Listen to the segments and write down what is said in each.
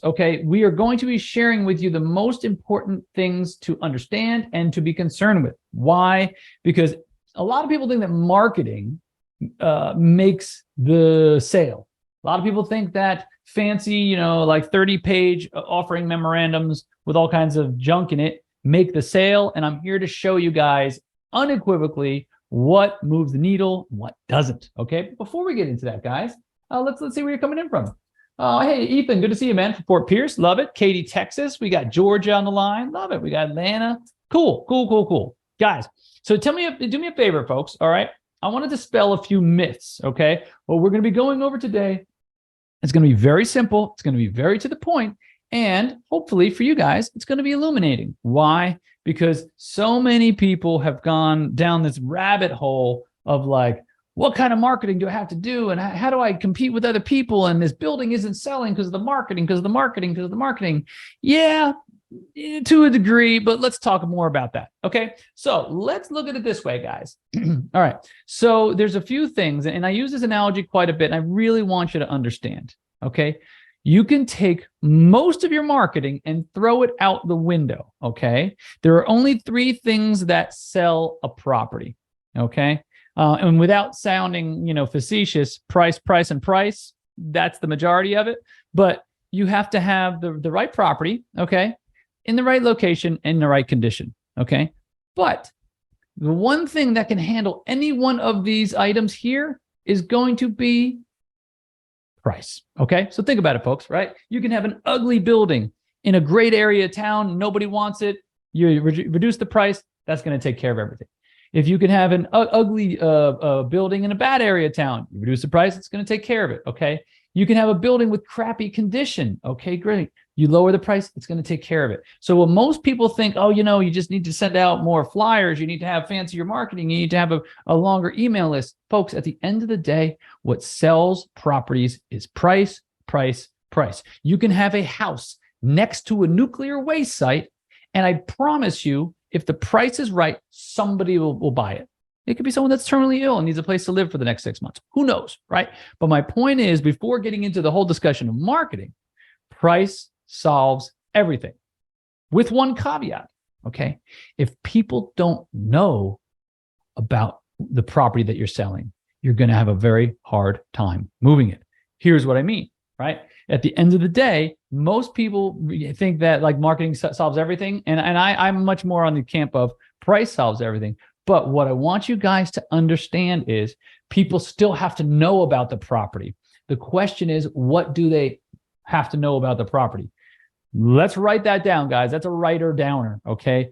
okay, we are going to be sharing with you the most important things to understand and to be concerned with. Why? Because a lot of people think that marketing makes the sale. A lot of people think that fancy, like 30-page offering memorandums with all kinds of junk in it make the sale. And I'm here to show you guys unequivocally what moves the needle, what doesn't. Okay. Before we get into that, guys, let's see where you're coming in from. Hey, Ethan, good to see you, man, from Fort Pierce. Love it. Katy, Texas. We got Georgia on the line. Love it. We got Atlanta. Cool. Guys, so do me a favor, folks. All right. I want to dispel a few myths. Okay. What we're going to be going over today, it's going to be very simple. It's going to be very to the point. And hopefully for you guys, it's going to be illuminating. Why? Because so many people have gone down this rabbit hole of like, what kind of marketing do I have to do? And how do I compete with other people? And this building isn't selling because of the marketing. Yeah, to a degree, but let's talk more about that. Okay. So let's look at it this way, guys. All right. So there's a few things, and I use this analogy quite a bit, and I really want you to understand. Okay. You can take most of your marketing and throw it out the window. Okay. There are only 3 things that sell a property. Okay. And without sounding, facetious, price. That's the majority of it. But you have to have the right property, okay, in the right location, in the right condition, okay? But the one thing that can handle any one of these items here is going to be price, okay? So think about it, folks, right? You can have an ugly building in a great area of town. Nobody wants it. You reduce the price. That's going to take care of everything. If you can have an ugly building in a bad area of town, you reduce the price, it's going to take care of it, okay? You can have a building with crappy condition, okay, great. You lower the price, it's going to take care of it. So when most people think, oh, you just need to send out more flyers, you need to have fancier marketing, you need to have a longer email list. Folks, at the end of the day, what sells properties is price. You can have a house next to a nuclear waste site, and I promise you, if the price is right, somebody will buy it. It could be someone that's terminally ill and needs a place to live for the next 6 months. Who knows, right? But my point is, before getting into the whole discussion of marketing, price solves everything with one caveat, okay? If people don't know about the property that you're selling, you're going to have a very hard time moving it. Here's what I mean, right? At the end of the day, most people think that like marketing solves everything. And I'm much more on the camp of price solves everything. But what I want you guys to understand is people still have to know about the property. The question is, what do they have to know about the property? Let's write that down, guys. That's a writer downer, okay?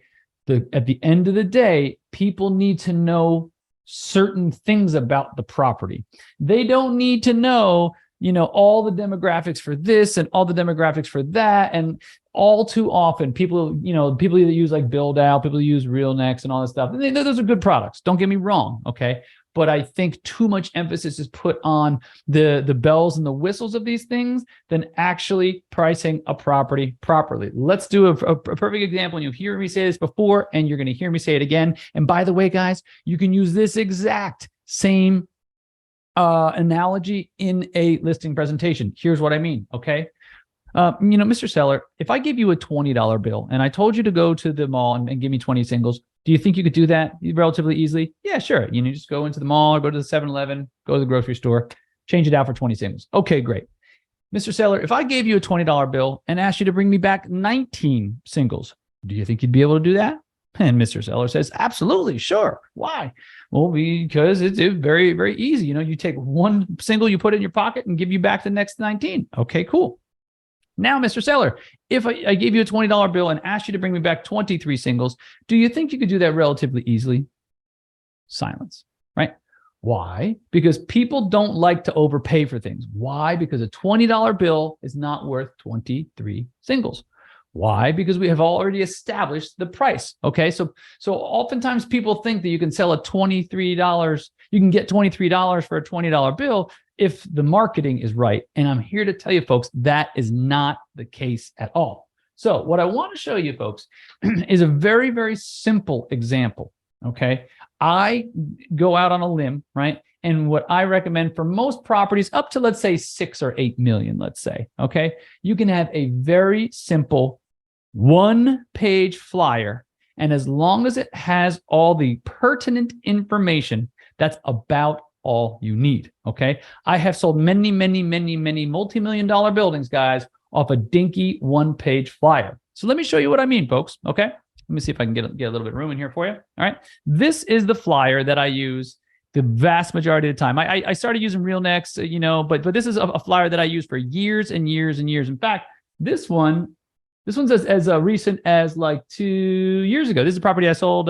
At the end of the day, people need to know certain things about the property. They don't need to know all the demographics for this and all the demographics for that. And all too often, people either use like Build Out, people use RealNext and all this stuff. And those are good products. Don't get me wrong. Okay. But I think too much emphasis is put on the bells and the whistles of these things than actually pricing a property properly. Let's do a perfect example. And you hear me say this before, and you're going to hear me say it again. And by the way, guys, you can use this exact same analogy in a listing presentation. Here's what I mean, okay? Mr. Seller, if I give you a $20 bill and I told you to go to the mall and give me 20 singles, do you think you could do that relatively easily? Yeah, sure. You just go into the mall or go to the 7-Eleven, go to the grocery store, change it out for 20 singles. Okay, great. Mr. Seller, if I gave you a $20 bill and asked you to bring me back 19 singles, do you think you'd be able to do that? And Mr. Seller says, absolutely, sure. Why? Well, because it's very, very easy. You take one single, you put it in your pocket and give you back the next 19. Okay, cool. Now, Mr. Seller, if I gave you a $20 bill and asked you to bring me back 23 singles, do you think you could do that relatively easily? Silence, right? Why? Because people don't like to overpay for things. Why? Because a $20 bill is not worth 23 singles. Why? Because we have already established the price. Okay. So oftentimes people think that you can sell you can get $23 for a $20 bill if the marketing is right. And I'm here to tell you, folks, that is not the case at all. So what I want to show you, folks, is a very, very simple example. Okay. I go out on a limb, right? And what I recommend for most properties up to, let's say, 6 or 8 million, let's say, okay, you can have a very simple one-page flyer. And as long as it has all the pertinent information, that's about all you need, okay? I have sold many, many, many, many multi-million-dollar buildings, guys, off a dinky one-page flyer. So let me show you what I mean, folks, okay? Let me see if I can get a little bit of room in here for you, all right? This is the flyer that I use the vast majority of the time. I started using RealNext, you know, but this is a flyer that I use for years and years and years. In fact, this one's as recent as like 2 years ago. This is a property I sold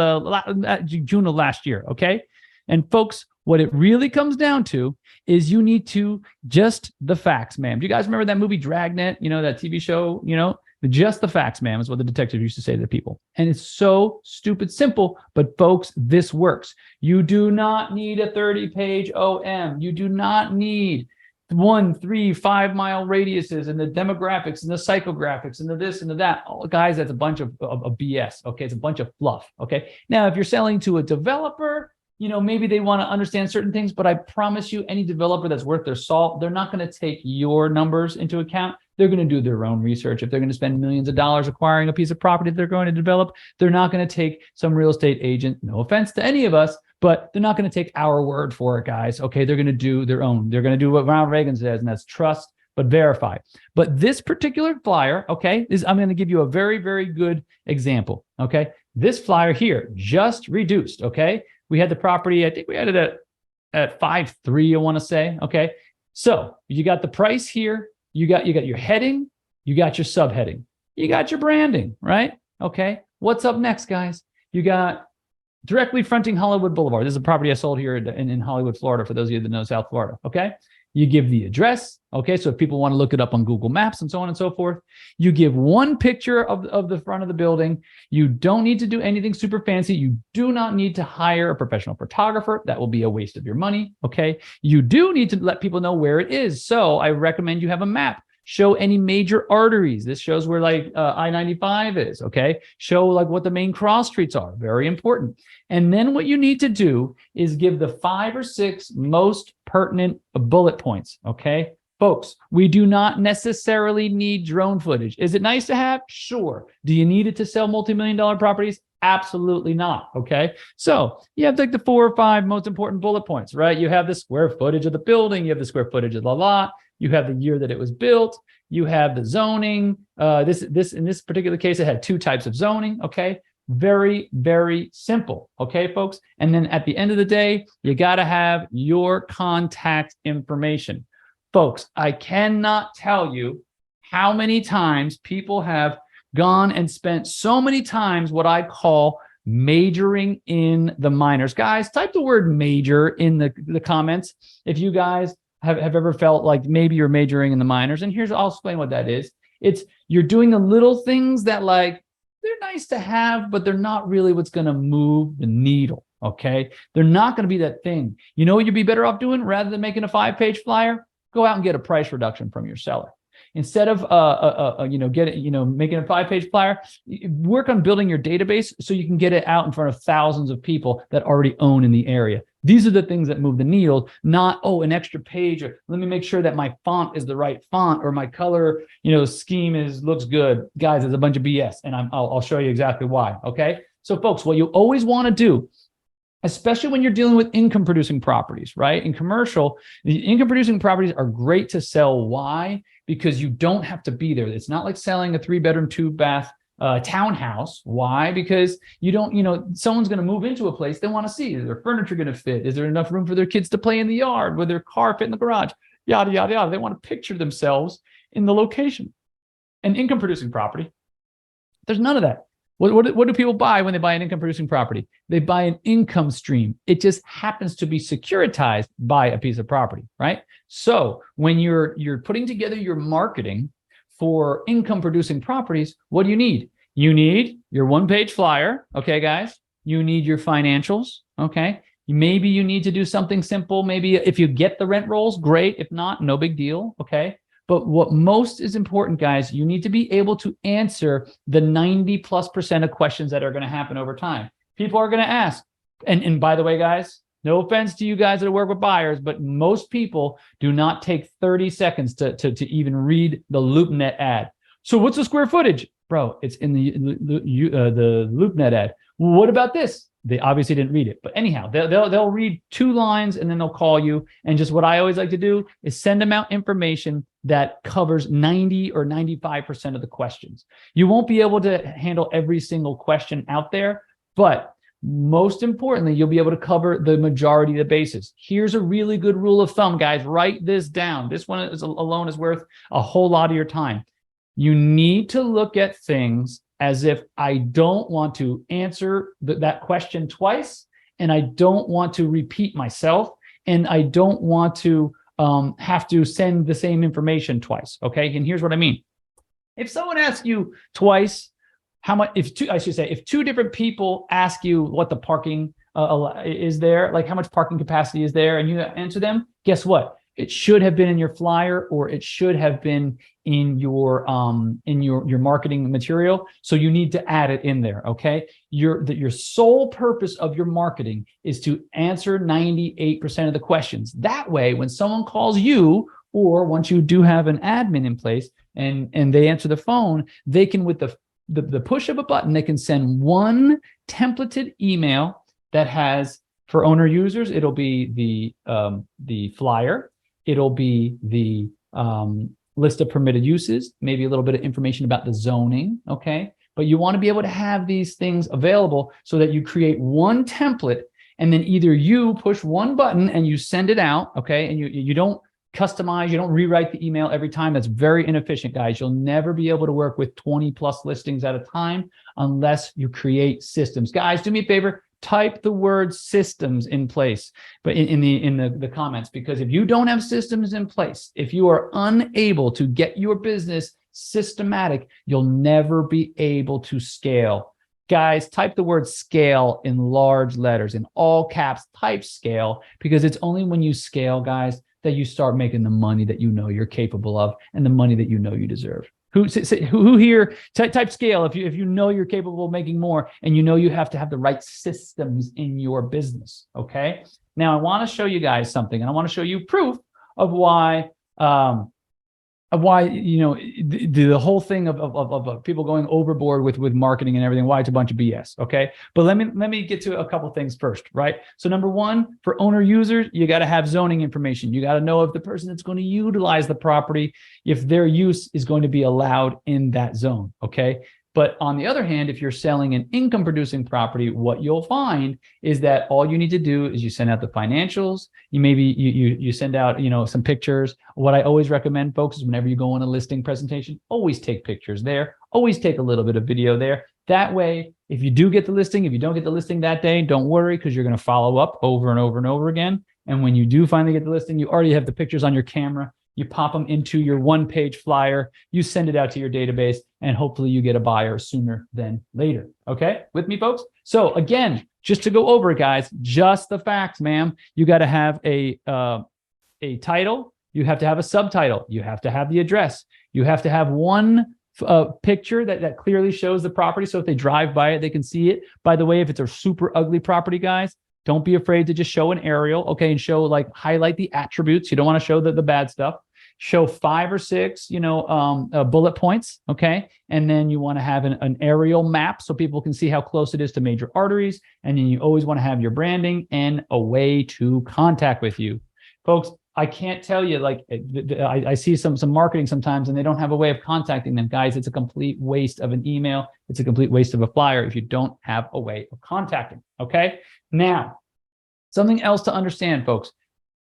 June of last year, okay? And folks, what it really comes down to is you need to just the facts, ma'am. Do you guys remember that movie Dragnet? You know, that TV show, you know? Just the facts, ma'am, is what the detective used to say to the people. And it's so stupid simple, but folks, this works. You do not need a 30-page OM. You do not need 1, 3, 5 mile radiuses and the demographics and the psychographics and the this and the that. Oh, guys, that's a bunch of BS, okay? It's a bunch of fluff, okay? Now, if you're selling to a developer, you know, maybe they want to understand certain things, but I promise you, any developer that's worth their salt, they're not going to take your numbers into account. They're going to do their own research. If they're going to spend millions of dollars acquiring a piece of property that they're going to develop, they're not going to take some real estate agent, no offense to any of us, but they're not going to take our word for it, guys. Okay, they're going to do their own. They're going to do what Ronald Reagan says, and that's trust, but verify. But this particular flyer, okay, I'm going to give you a very, very good example, okay? This flyer here, just reduced, okay? We had the property, I think we had it at 5.3, I want to say, okay? So you got the price here, you got your heading, you got your subheading, you got your branding, right? Okay, what's up next, guys? You got directly fronting Hollywood Boulevard. This is a property I sold here in Hollywood, Florida, for those of you that know South Florida, okay? You give the address, okay? So if people want to look it up on Google Maps and so on and so forth, you give one picture of the front of the building. You don't need to do anything super fancy. You do not need to hire a professional photographer. That will be a waste of your money, okay? You do need to let people know where it is. So I recommend you have a map. Show any major arteries. This shows where like I-95 is, okay? Show like what the main cross streets are, very important. And then what you need to do is give the 5 or 6 most pertinent bullet points, okay? Folks, we do not necessarily need drone footage. Is it nice to have? Sure. Do you need it to sell multi-million-dollar properties? Absolutely not, okay? So you have like the 4 or 5 most important bullet points, right? You have the square footage of the building, you have the square footage of the lot, you have the year that it was built, you have the zoning. In this particular case, it had 2 types of zoning, okay? Very, very simple, okay, folks? And then at the end of the day, you gotta have your contact information. Folks, I cannot tell you how many times people have gone and spent so many times what I call majoring in the minors. Guys, type the word major in the comments if you guys have ever felt like maybe you're majoring in the minors. And I'll explain what that is. It's you're doing the little things that like, they're nice to have, but they're not really what's going to move the needle, okay? They're not going to be that thing. You know what you'd be better off doing rather than making a 5-page flyer? Go out and get a price reduction from your seller. Instead of making a 5-page flyer, work on building your database so you can get it out in front of thousands of people that already own in the area. These are the things that move the needle, not, oh, an extra page, or let me make sure that my font is the right font, or my color, scheme looks good. Guys, it's a bunch of BS, and I'll show you exactly why, okay? So folks, what you always want to do, especially when you're dealing with income producing properties, right? In commercial, the income producing properties are great to sell. Why? Because you don't have to be there. It's not like selling a 3-bedroom, 2-bath townhouse. Why? Because you don't, someone's going to move into a place. They want to see, is their furniture going to fit? Is there enough room for their kids to play in the yard? Will their car fit in the garage? Yada, yada, yada. They want to picture themselves in the location. An income producing property, there's none of that. What do people buy when they buy an income producing property? They buy an income stream. It just happens to be securitized by a piece of property, right? So when you're putting together your marketing for income producing properties, what do you need? You need your 1-page flyer, okay, guys? You need your financials, okay? Maybe you need to do something simple. Maybe if you get the rent rolls, great. If not, no big deal, okay? But what most is important, guys, you need to be able to answer the 90+% of questions that are going to happen over time. People are going to ask, and by the way, guys, No offense to you guys that work with buyers, but most people do not take 30 seconds to even read the LoopNet ad. So what's the square footage? Bro, it's in the LoopNet ad. What about this? They obviously didn't read it. But anyhow, they'll read 2 lines and then they'll call you. And just what I always like to do is send them out information that covers 90 or 95% of the questions. You won't be able to handle every single question out there, but most importantly, you'll be able to cover the majority of the bases. Here's a really good rule of thumb, guys. Write this down. This one alone is worth a whole lot of your time. You need to look at things as if I don't want to answer that question twice, and I don't want to repeat myself, and I don't want to have to send the same information twice, okay? And here's what I mean. If someone asks you twice, how much, if 2 different people ask you what the parking is there, like how much parking capacity is there, and you answer them, guess what? It should have been in your flyer, or it should have been in your marketing material. So you need to add it in there, okay? Your sole purpose of your marketing is to answer 98% of the questions. That way, when someone calls you, or once you do have an admin in place and they answer the phone, they can, with the push of a button, they can send one templated email that has, for owner users, it'll be the flyer, it'll be the list of permitted uses, maybe a little bit of information about the zoning, okay? But you want to be able to have these things available so that you create one template, and then either you push one button and you send it out, okay? And you don't customize, you don't rewrite the email every time. That's very inefficient, guys. You'll never be able to work with 20 plus listings at a time unless you create systems. Guys, do me a favor, type the word systems in place, but in the comments, because if you don't have systems in place, if you are unable to get your business systematic, you'll never be able to scale. Guys, type the word scale in large letters, in all caps, type scale, because it's only when you scale, guys, that you start making the money that you know you're capable of and the money that you know you deserve. Who here, type scale if you know you're capable of making more, and you know you have to have the right systems in your business, okay? Now I want to show you guys something, and I want to show you proof of why you know the whole thing of people going overboard with marketing and everything, why it's a bunch of BS, okay? But let me get to a couple things first, right? So number one, for owner users, you got to have zoning information. You got to know if the person that's going to utilize the property, if their use is going to be allowed in that zone, okay? But on the other hand, if you're selling an income producing property, what you'll find is that all you need to do is you send out the financials. You send out, you know, some pictures. What I always recommend, folks, is whenever you go on a listing presentation, always take pictures there. Always take a little bit of video there. That way, if you do get the listing, if you don't get the listing that day, don't worry, because you're going to follow up over and over and over again. And when you do finally get the listing, you already have the pictures on your camera. You pop them into your one-page flyer, you send it out to your database, and hopefully you get a buyer sooner than later. Okay, with me, folks? So again, just to go over it, guys, just the facts, ma'am. You got to have a title. You have to have a subtitle. You have to have the address. You have to have one picture that clearly shows the property, so if they drive by it, they can see it. By the way, if it's a super ugly property, guys, don't be afraid to just show an aerial, okay, and show, like, highlight the attributes. You don't want to show the bad stuff. Show 5 or 6, you know, bullet points, okay? And then you want to have an aerial map so people can see how close it is to major arteries. And then you always want to have your branding and a way to contact with you. Folks, I can't tell you, like, I see some marketing sometimes and they don't have a way of contacting them. Guys, it's a complete waste of an email. It's a complete waste of a flyer if you don't have a way of contacting, okay? Now, something else to understand, folks.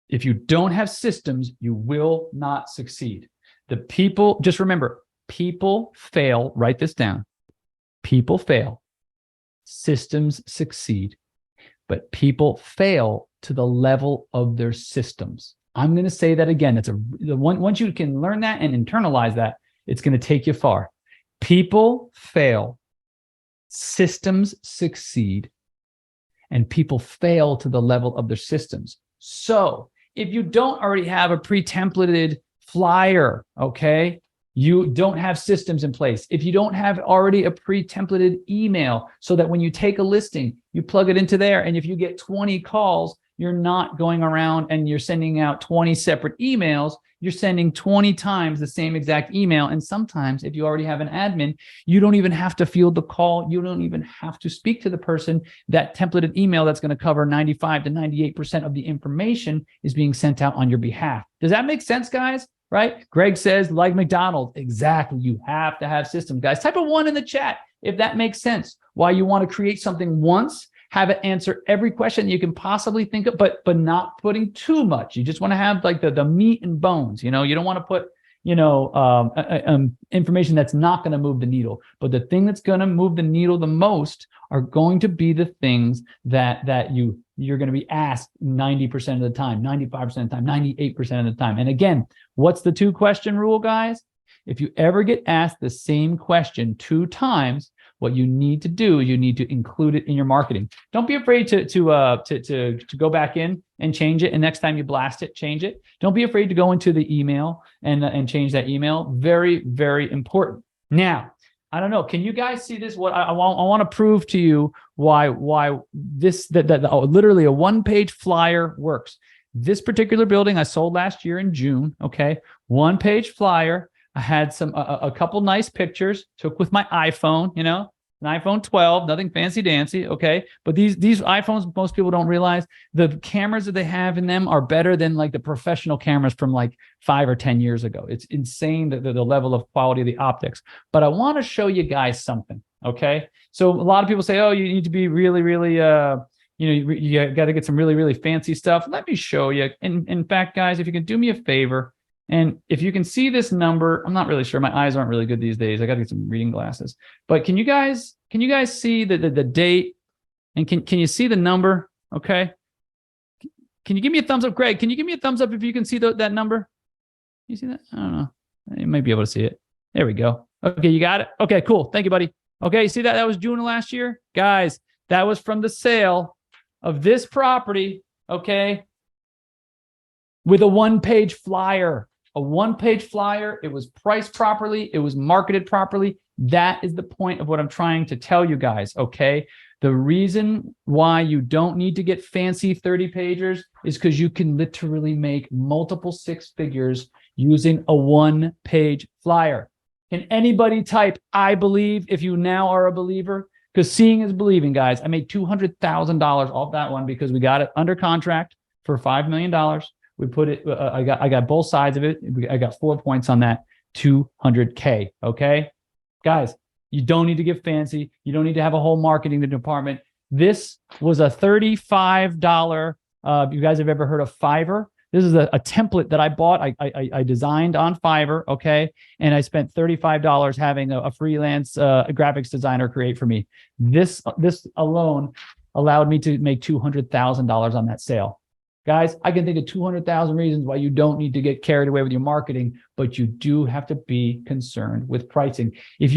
If you don't have systems, you will not succeed. The people, just remember, people fail. Write this down. People fail. Systems succeed. But people fail to the level of their systems. I'm going to say that again. It's once you can learn that and internalize that, it's going to take you far. People fail. Systems succeed. And people fail to the level of their systems. So if you don't already have a pre-templated flyer, okay, you don't have systems in place. If you don't have already a pre-templated email so that when you take a listing, you plug it into there, and if you get 20 calls, you're not going around and you're sending out 20 separate emails. You're sending 20 times the same exact email. And sometimes if you already have an admin, you don't even have to field the call. You don't even have to speak to the person. That templated email that's going to cover 95 to 98% of the information is being sent out on your behalf. Does that make sense, guys? Right? Greg says, like McDonald's. Exactly. You have to have systems, guys. Type a 1 in the chat if that makes sense. Why you want to create something once, have it answer every question you can possibly think of, but not putting too much. You just want to have like the meat and bones. You don't want to put information that's not going to move the needle. But the thing that's going to move the needle the most are going to be the things that you're going to be asked 90% of the time, 95% of the time, 98% of the time. And again, what's the 2-question rule, guys? If you ever get asked the same question 2 times, what you need to do is you need to include it in your marketing. Don't be afraid to go back in and change it. And next time you blast it, change it. Don't be afraid to go into the email and change that email. Very, very important. Now, I don't know. Can you guys see this? What I want to prove to you why this literally a 1-page flyer works. This particular building I sold last year in June. Okay, 1-page flyer. I had a couple nice pictures, took with my iPhone, an iPhone 12, nothing fancy dancy, okay? But these iPhones, most people don't realize the cameras that they have in them are better than like the professional cameras from like 5 or 10 years ago. It's insane the level of quality of the optics. But I want to show you guys something, okay? So a lot of people say, oh, you need to be really, really, you got to get some really, really fancy stuff. Let me show you. In fact, guys, if you can do me a favor, and if you can see this number, I'm not really sure. My eyes aren't really good these days. I got to get some reading glasses. But can you guys see the date? And can you see the number? Okay. Can you give me a thumbs up, Greg? Can you give me a thumbs up if you can see that number? You see that? I don't know. You might be able to see it. There we go. Okay, you got it. Okay, cool. Thank you, buddy. Okay, you see that? That was June of last year, guys. That was from the sale of this property. Okay, with a 1-page flyer. A 1-page flyer, it was priced properly, it was marketed properly. That is the point of what I'm trying to tell you guys, okay? The reason why you don't need to get fancy 30-pagers is because you can literally make multiple 6 figures using a 1-page flyer. Can anybody type, I believe, if you now are a believer? Because seeing is believing, guys. I made $200,000 off that one because we got it under contract for $5 million. We put it, I got both sides of it. I got 4 points on that, 200K, okay? Guys, you don't need to get fancy. You don't need to have a whole marketing department. This was a $35, you guys have ever heard of Fiverr? This is a template that I bought. I designed on Fiverr, okay? And I spent $35 having a freelance graphics designer create for me. This alone allowed me to make $200,000 on that sale. Guys, I can think of 200,000 reasons why you don't need to get carried away with your marketing, but you do have to be concerned with pricing. If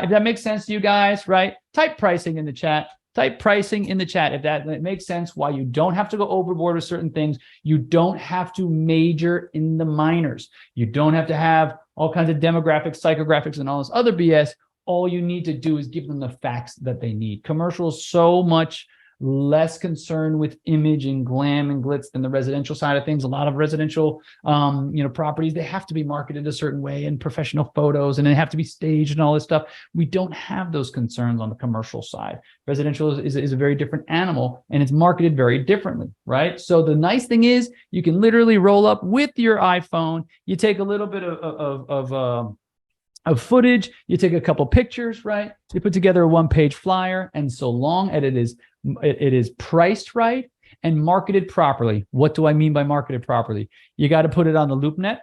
that makes sense to you guys, right? Type pricing in the chat. Type pricing in the chat if that makes sense, why you don't have to go overboard with certain things. You don't have to major in the minors. You don't have to have all kinds of demographics, psychographics, and all this other BS. All you need to do is give them the facts that they need. Commercial is so much less concerned with image and glam and glitz than the residential side of things. A lot of residential, properties, they have to be marketed a certain way and professional photos, and they have to be staged and all this stuff. We don't have those concerns on the commercial side. Residential is a very different animal, and it's marketed very differently, right? So the nice thing is you can literally roll up with your iPhone. You take a little bit of footage, you take a couple pictures, right? You put together a 1-page flyer, and so long as it is priced right and marketed properly. What do I mean by marketed properly? You got to put it on the LoopNet,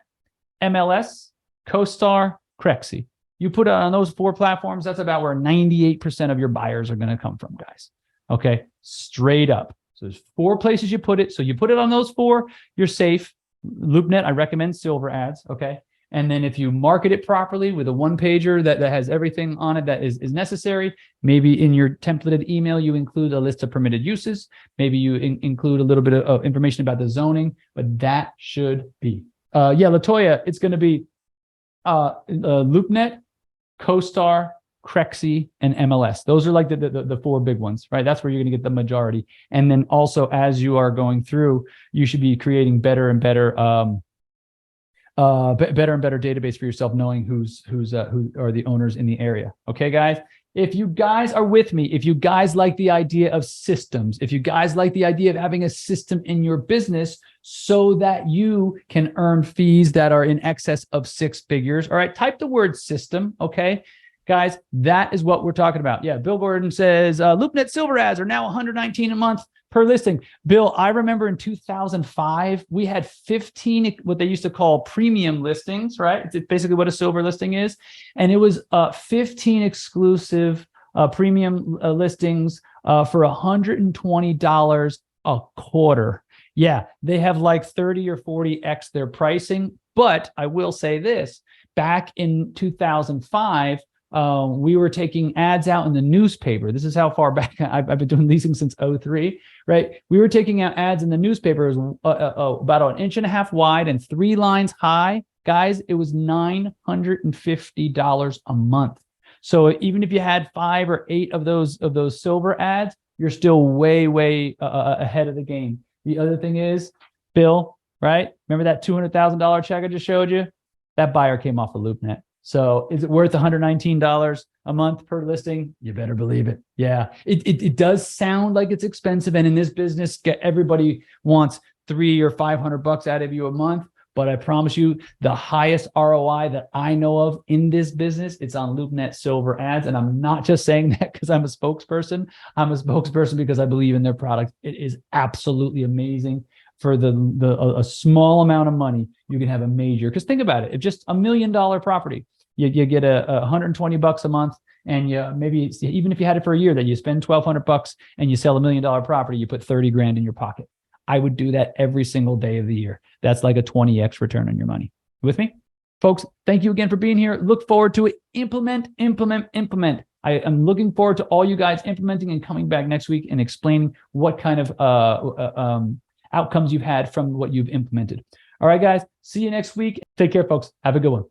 MLS, CoStar, Crexi. You put it on those 4 platforms, that's about where 98% of your buyers are going to come from, guys. Okay, straight up. So there's 4 places you put it. So you put it on those 4, you're safe. LoopNet, I recommend silver ads, okay? And then if you market it properly with a 1-pager that has everything on it that is necessary, maybe in your templated email, you include a list of permitted uses. Maybe you include a little bit of information about the zoning, but that should be. Latoya, it's going to be LoopNet, CoStar, Crexi, and MLS. Those are like the four big ones, right? That's where you're going to get the majority. And then also, as you are going through, you should be creating better and better database for yourself, knowing who are the owners in the area. Okay, guys. If you guys are with me, if you guys like the idea of systems, if you guys like the idea of having a system in your business so that you can earn fees that are in excess of 6 figures, all right, type the word system, okay? Guys, that is what we're talking about. Yeah, Bill Gordon says, LoopNet Silver ads are now $119 a month per listing. Bill, I remember in 2005, we had 15, what they used to call premium listings, right? It's basically what a silver listing is. And it was 15 exclusive premium listings for $120 a quarter. Yeah, they have like 30 or 40x their pricing. But I will say this, back in 2005, we were taking ads out in the newspaper. This is how far back I've been doing leasing since 2003, right? We were taking out ads in the newspaper about 1.5 inches wide and 3 lines high. Guys, it was $950 a month. So even if you had 5 or 8 of those silver ads, you're still way ahead of the game. The other thing is, Bill, right? Remember that $200,000 check I just showed you? That buyer came off of LoopNet. So is it worth $119 a month per listing? You better believe it. Yeah, it does sound like it's expensive. And in this business, everybody wants $300 or $500 out of you a month. But I promise you, the highest ROI that I know of in this business, it's on LoopNet Silver ads. And I'm not just saying that because I'm a spokesperson. I'm a spokesperson because I believe in their product. It is absolutely amazing. For a small amount of money, you can have a major, because think about it, if just $1 million property, you get $120 a month, and maybe even if you had it for a year, that you spend $1,200 and you sell $1 million property, you put 30 grand in your pocket. I would do that every single day of the year. That's like a 20x return on your money. You with me? Folks, thank you again for being here. Look forward to it. Implement. I am looking forward to all you guys implementing and coming back next week and explaining what kind of outcomes you've had from what you've implemented. All right, guys, see you next week. Take care, folks. Have a good one.